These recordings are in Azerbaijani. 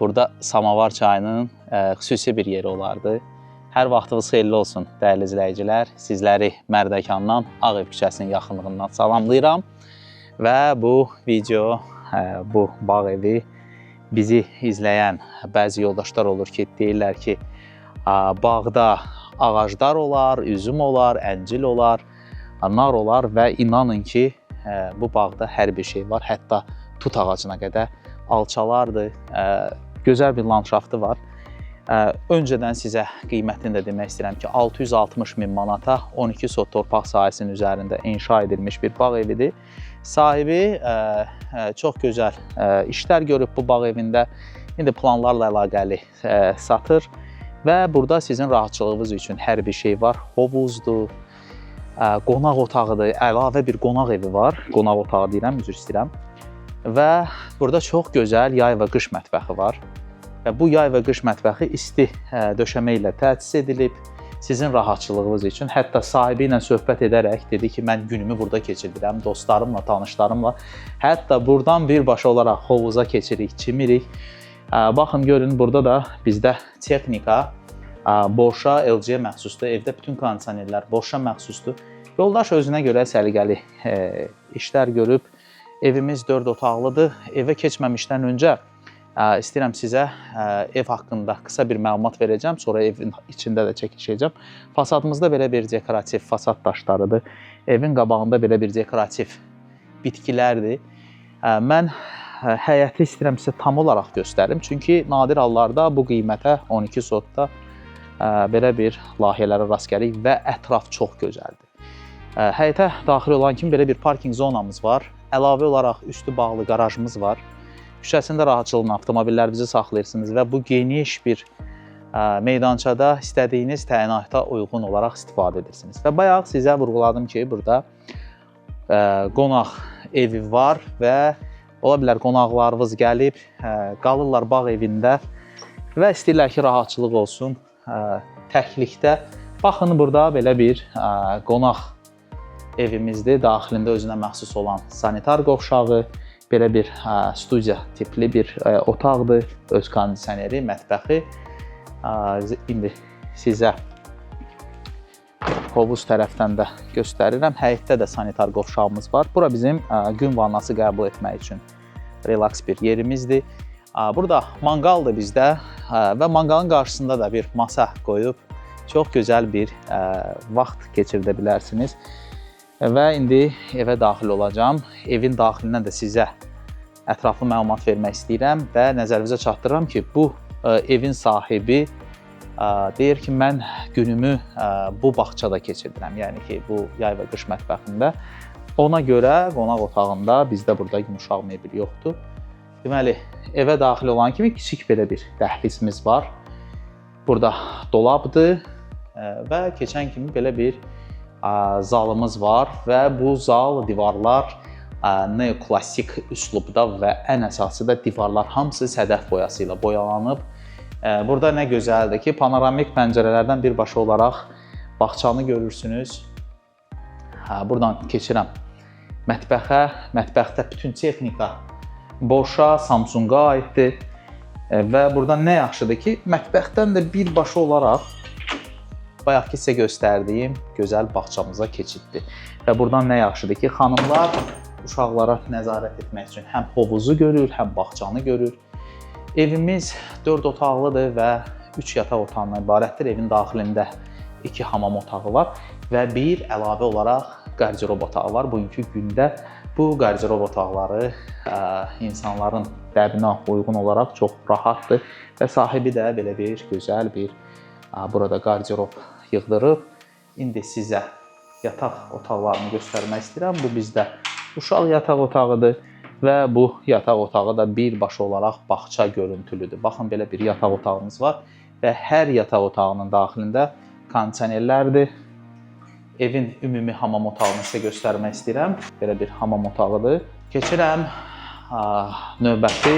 burada Samavar çayının xüsusi bir yeri olardı. Hər vaxtınız xeyirli olsun, dəyərli izləyicilər. Sizləri Mərdəkandan Ağev küçəsinin yaxınlığından salamlayıram. Və bu video, bu bağ evi bizi izləyən bəzi yoldaşlar olur ki, deyirlər ki, bağda ağaclar olar, üzüm olar, əncil olar, nar olar və inanın ki, bu bağda hər bir şey var. Hətta tut ağacına qədər alçalardır, gözəl bir landşaftı var. Öncədən sizə qiymətini də demək istəyirəm ki, 660 min manata 12 sot torpaq sahəsinin üzərində inşa edilmiş bir bağ evidir. Sahibi çox gözəl işlər görüb bu bağ evində. İndi planlarla əlaqəli satır və burada sizin rahatçılığınız üçün hər bir şey var. Hovuzdur, qonaq otağıdır, əlavə bir qonaq evi var. Qonaq otağı deyirəm, üzr istəyirəm. Və burada çox gözəl yay və qış mətbəxi var. Və bu yay və qış mətbəxi isti döşəmə ilə təchiz edilib sizin rahatçılığınız üçün. Hətta sahibi ilə söhbət edərək dedi ki, mən günümü burada keçirdirəm, dostlarımla, tanışlarımla. Hətta buradan birbaşa olaraq hovuza keçirik, çimirik. Baxın, görün, burada da bizdə texnika Boşa, LG məxsusdur. Evdə bütün kondisionerlər Boşa məxsusdur. Yoldaş özünə görə səliqəli işlər görüb. Evimiz 4 otaqlıdır. Evə keçməmişdən öncə istəyirəm sizə ev haqqında qısa bir məlumat verəcəm. Sonra evin içində də çəkiləcəm. Fasadımızda belə bir dekorativ fasad daşlarıdır. Evin qabağında belə bir dekorativ bitkilərdir. Mən həyəti istəyirəm sizə tam olaraq göstərim. Çünki nadir hallarda bu qiymətə 12 sotda belə bir layihələrə rast gəlirik və ətraf çox gözəldir. Həyətə daxil olan kimi belə bir parking zonamız var. Əlavə olaraq üstü bağlı qarajımız var. Küçəsində rahatçılığına avtomobillərinizi saxlayırsınız və bu geniş bir meydançada istədiyiniz təyinata uyğun olaraq istifadə edirsiniz. Və bayaq sizə vurğuladım ki, burada qonaq evi var və ola bilər qonaqlarınız gəlib, qalırlar bağ evində və istəyirlər ki, rahatçılıq olsun təklikdə. Baxın, burada belə bir qonaq evimizdir. Daxilində özünə məxsus olan sanitar qovşağı, belə bir studiya tipli bir otaqdır. Öz kondisioneri, mətbəxi. İndi sizə hovuz tərəfdən də göstərirəm. Həyətdə də sanitar qovşağımız var. Bura bizim gün vannası qəbul etmək üçün relaks bir yerimizdir. Burada manqaldır bizdə və manqalın qarşısında da bir masa qoyub çox gözəl bir vaxt keçirdə bilərsiniz. Və indi evə daxil olacağam. Evin daxilindən də sizə ətraflı məlumat vermək istəyirəm və nəzərinizə çatdırıram ki, bu evin sahibi deyir ki, mən günümü bu bağçada keçirdirəm. Yəni ki, bu yay və qış mətbəxində. Ona görə qonaq otağında bizdə burada yumuşaq mebel yoxdur. Deməli, evə daxil olan kimi kiçik belə bir dəhlizimiz var. Burada dolabdır və keçən kimi belə bir zalımız var və bu zal, divarlar neoklasik üslubda və ən əsası da divarlar hamısı sədəf boyası ilə boyalanıb. Burada nə gözəldir ki, panoramik pəncərələrdən birbaşa olaraq bağçanı görürsünüz. Buradan keçirəm mətbəxə. Mətbəxdə bütün texnika Boşa, Samsunga aiddir və burada nə yaxşıdır ki, mətbəxdən də birbaşa olaraq bayaq ki, sizə göstərdiyim gözəl bağçamıza keçiddir. Və buradan nə yaxşıdır ki, xanımlar uşaqlara nəzarət etmək üçün həm hovuzu görür, həm bağçanı görür. Evimiz 4 otaqlıdır və 3 yataq otağından ibarətdir. Evin daxilində 2 hamam otağı var və bir əlavə olaraq qardirob otağı var. Bugünkü gündə bu qardirob otaqları insanların dəbinə uyğun olaraq çox rahatdır və sahibi də belə bir gözəl bir burada qardirob yığdırıb. İndi sizə yataq otaqlarını göstərmək istəyirəm. Bu bizdə uşaq yataq otağıdır və bu yataq otağı da birbaşa olaraq bağça görüntülüdür. Baxın, belə bir yataq otağımız var və hər yataq otağının daxilində kondisionerlərdir. Evin ümumi hamam otağını sizə göstərmək istəyirəm. Belə bir hamam otağıdır. Keçirəm növbəti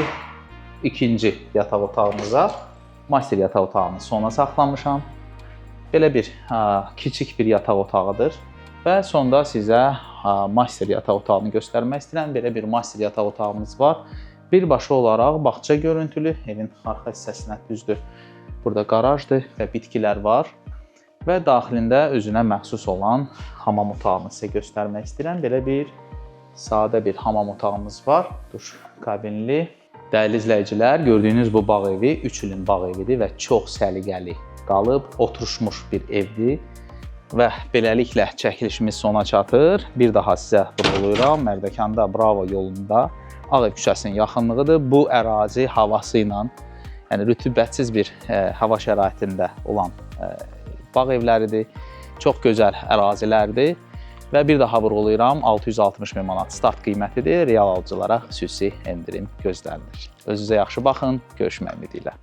ikinci yataq otağımıza. Master yataq otağını sona saxlamışam. Belə bir kiçik bir yataq otağıdır. Və sonda sizə master yataq otağını göstərmək istəyirəm. Belə bir master yataq otağımız var. Birbaşa olaraq bağça görüntülü, evin arxa hissəsinə düzdür. Burada qarajdır və bitkilər var. Və daxilində özünə məxsus olan hamam otağını sizə göstərmək istəyirəm. Belə bir sadə bir hamam otağımız var. Duş kabinli. Dəyərli izləyicilər, gördüyünüz bu bağ evi 3 ilin bağ evidir və çox səliqəli qalıb, oturuşmuş bir evdir. Və beləliklə çəkilişimiz sona çatır. Bir daha sizə vurğulayıram. Mərdəkanda Bravo yolunda Ağev küçəsinin yaxınlığıdır. Bu ərazi havası ilə, yəni rütubətsiz bir hava şəraitində olan bağ evləridir. Çox gözəl ərazilərdir. Və bir daha vurğulayıram, 660 min manat start qiymətidir. Real alıcılara xüsusi endirim gözlənilir. Özünüzə yaxşı baxın, görüşmək ümidi ilə.